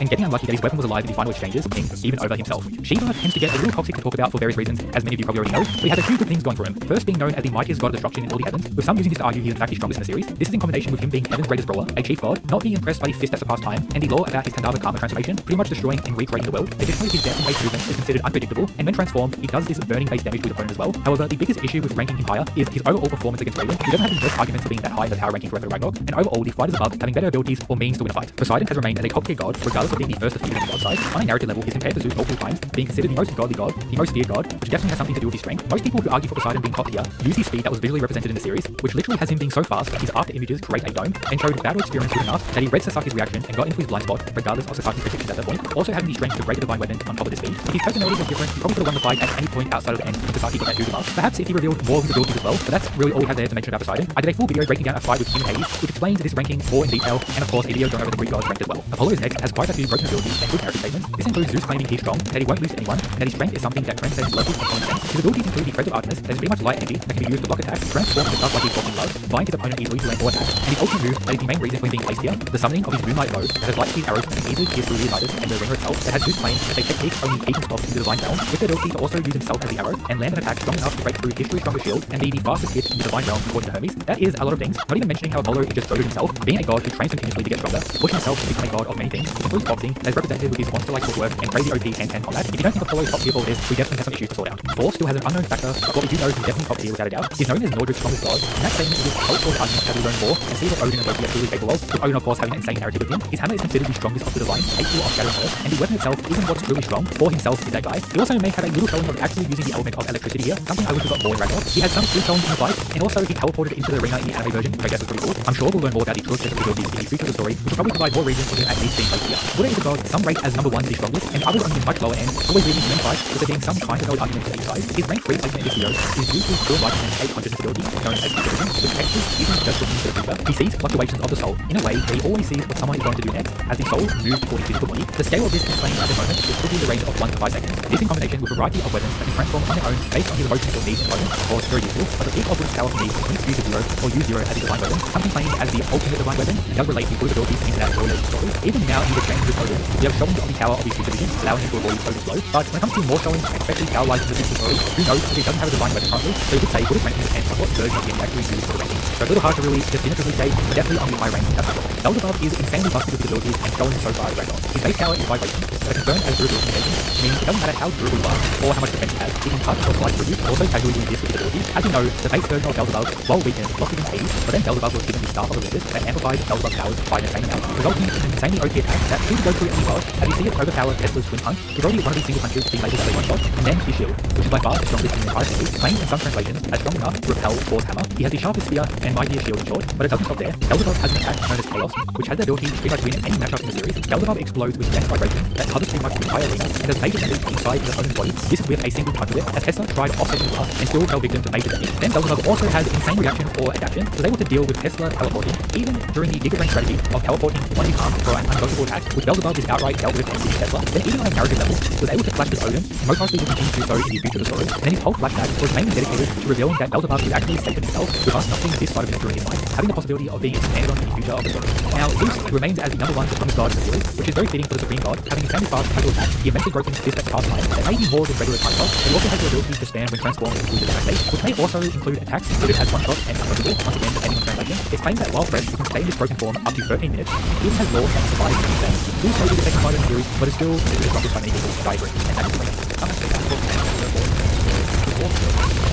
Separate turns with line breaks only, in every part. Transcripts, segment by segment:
and getting unlucky that his weapon was alive in the final exchanges, even over himself. Shiva tends to get a little toxic to talk about for various reasons, as many of you probably already know, but he has a few good things going for him. First, being known as the mightiest god of destruction in all the heavens, with some using this to argue he is in fact the strongest in the series. This is in combination with him being heaven's greatest brawler, a chief god, not being impressed by the fist that surpassed time, and the lore about his Kandava karma transformation, pretty much destroying and recreating the world. Additionally, his dancing-based movement is considered unpredictable, and when transformed, he does this burning-based damage to his opponent as well. However, the biggest issue with ranking him higher is his overall performance against Raven. He doesn't have the best arguments for being that high in the power ranking for Ragnarok, and overall, the fighters above having better abilities or means to win a fight. Poseidon has remained as a top-tier god, regardless of being the first defeated on the god side. On a narrative level, he's compared to Zeus multiple times, being considered the most godly god, the most feared god, which definitely has something to do with his strength. Most people who argue for Poseidon being top tier use his speed that was visually represented in the series, which literally has him being so fast his after images create a dome, and showed battle experience good enough that he read Sasaki's reaction and got into his blind spot, regardless of Sasaki's predictions at that point. Also having the strength to break a divine weapon on top of the speed. If his personality was different, he probably could have won the fight at any point outside of the end when Sasaki got that huge buff. Perhaps if he revealed more of his abilities as well, but that's really all we have there to mention about Poseidon. I did a full video breaking down a fight with King Hades, which explains this ranking more in detail, and of course a video going over the Greek gods ranked as well. Apollo's next has quite a few broken abilities and good narrative statements. This includes Zeus claiming he's strong, that he won't lose to anyone, and that his strength is something that transcends logic and common sense. His abilities include the Threads of Artemis, that is pretty much light energy that can be used to block attacks, transform into stuff like his boxing gloves, bind his opponent easily to land all attacks, and his ultimate move that is the main reason for him being placed here, the summoning of his moonlight bow that has light speed arrows that can easily pierce through the Unitas and the ringer itself, that has Zeus claim as a technique only he can stop in the divine realm, with the ability to also use himself as the arrow and land an attack strong enough to break through history's strongest shield and be the fastest hit in the divine realm according to Hermes. That is a lot of things, not even mentioning how Apollo is just goated himself, being a god who trains continuously to get stronger, pushing himself to become a god of many things, which includes boxing, as represented with his monster-like footwork and crazy OP hand-to-hand combat. If you don't think Apollo is top tier for all this, we definitely have some issues to sort out. Thor still has an unknown factor, but what we do know is he's definitely top tier without a doubt. He's known as Nordric's strongest god, and that statement is cultural arguments that we learn more and see what Odin and Loki are truly capable of, with Odin of course having an insane narrative with him. His hammer is considered the strongest of the divine, capable of shattering earth, and the weapon itself isn't what's truly strong. Thor himself is that guy. He also may have a little showing of actually using the element of electricity here, something I wish we got more in Ragnarok. He has some sweet tones in the fight, and also he teleported into the arena in the anime version, which I guess is pretty cool. I'm sure we'll learn more about the true set of abilities in the future of the story, which will probably provide more reasons for him at least being placed here. Buddha is a god some rate as number 1 the strongest, and others on the much lower end, always leading to many fights, with there being some kind of valid argument for each side. His rank 3 placement in this video is due to his pure righteousness and 8 consciousness ability, known as Supervision, which actually isn't just looking into the future. He sees fluctuations of the soul in a way where he always sees what someone is going to do next, as the soul moves toward his physical body. The scale of this is explained at the moment, which could be in the range of 1 to 5 seconds. This in combination with a variety of weapons that can transform on their own based on his emotional needs and moments, of course very useful, but the peak of Buddha's power for me is when it's used as 0 or use 0 as a divine weapon. Something claimed as the ultimate divine weapon does relate to Buddha's abilities into that earlier story. Even now in the exchange with Odin, we have showings of the power of his supervision, allowing him to avoid Odin's blow, but when it comes to more showings, especially power-wise in the future story, who knows if he doesn't have a divine weapon currently, so you could say Buddha's ranking depends on what version of him actually uses for the ranking. So a little hard to really definitively say, but definitely on the high ranking, that's for sure. Beelzebub is insanely busted with his abilities and showing so far as Ragnarok. His base power is vibration, but confirmed as durability mutations, meaning it doesn't matter how durable you are or how much defense you have, he can cut or slice through you, also casually doing this with his abilities. As you know, the base version of Beelzebub, while weakened, lost against Hades, but then Beelzebub was given the Staff of Olympus that amplified Beelzebub's powers by an insane amount, resulting in an insanely OP attack that seems to go through any god. As you see it overpower Tesla's twin punch, it's already one of these single punches being labeled as a one-shot, and then his shield, which is by far the strongest in the entire series, claimed in some translations as strong enough to repel Thor's hammer. He has the sharpest spear and mightiest shield in short, but it doesn't stop there. Beelzebub has an attack known as Chaos, which has the ability to pretty much win any matchup in the series. Beelzebub explodes with dense vibrations that covers pretty much the entire arena and does major damage inside his opponent's body. This is with a single punch of it, as Tesla tried offsetting the blast and still fell victim to major damage. Then Beelzebub also has insane reaction or adaptation, was able to deal with Tesla teleporting, even during the Giga Brain strategy of teleporting one of his arms for an undodgeable attack, which Beelzebub is outright dealt with and sees Tesla. Then even on a narrative level, was able to flash with Odin, and most likely will continue to do so in the future of the story. And then his whole flashback was mainly dedicated to revealing that Beelzebub is actually Satan himself, with us not seeing this side of him during his life, having the possibility of being expanded on in the future of the story. Now, Zeus remains as the number 1 strongest god in the series, which is very fitting for the Supreme God, having insanely fast casual attacks, the immensely broken fist at past time, that may be more than regular time shots, but he also has the ability to stand when transformed into the demo state, which may also include attacks included as one-shots and undodgeable, once again depending on translation. It's claimed that while fresh, he can stay in this broken form up to 13 minutes, he even has lore that survives the game. Zeus may be the second fighter in the series, but is still considered the strongest by many people, I agree, and that is the way.
We were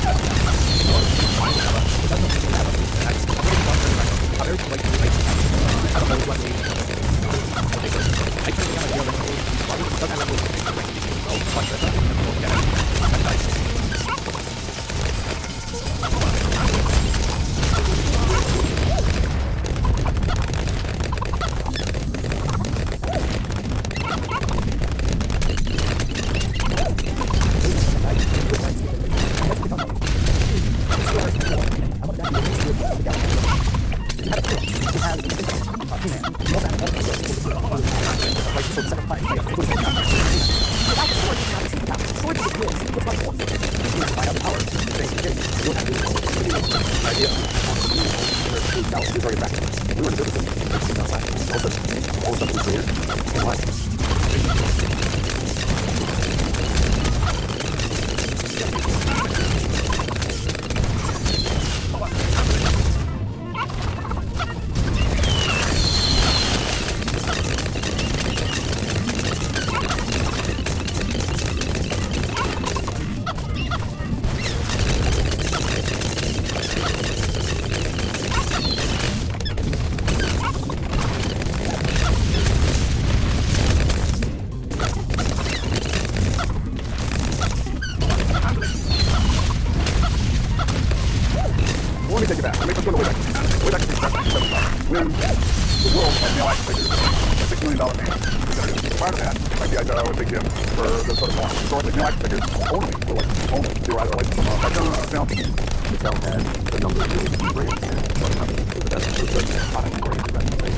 prior to that, like the idea would be given for the sort of more historically new action figures only, or like only, they were either like from a film.
The town had a number of really key brands and what happened to the best of the product or the best of the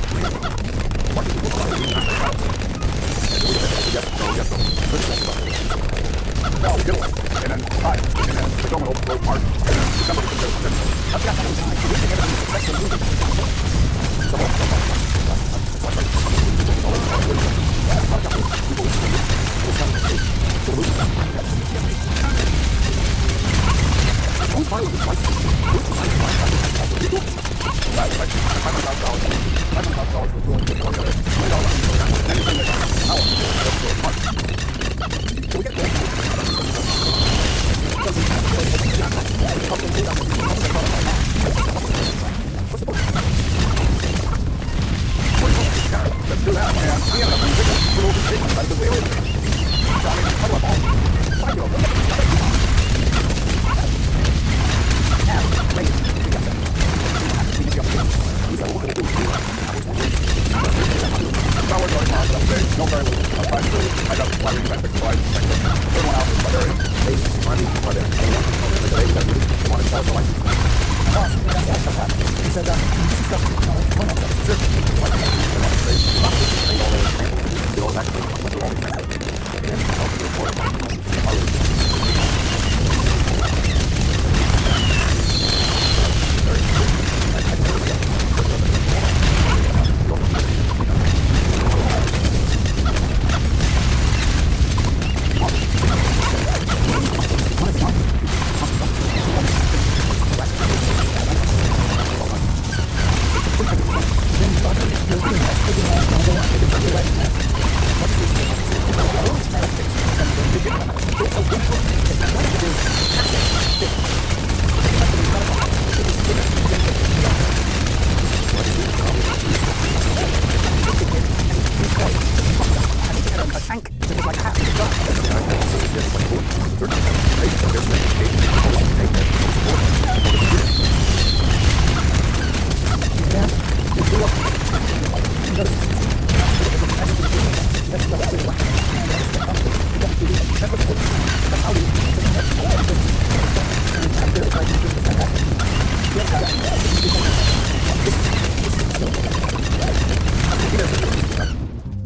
market people are really not proud of it. Yes,
no, we get away. And then time, and then the film will go March, and then December will go. I've got let's do that, man. We have a little statement like the way it is.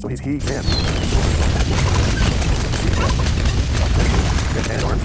So he's he, man. And arms.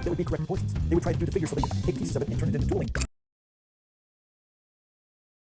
They would be correct proportions. They would try to do the figure so they could take pieces of it and turn it into tooling.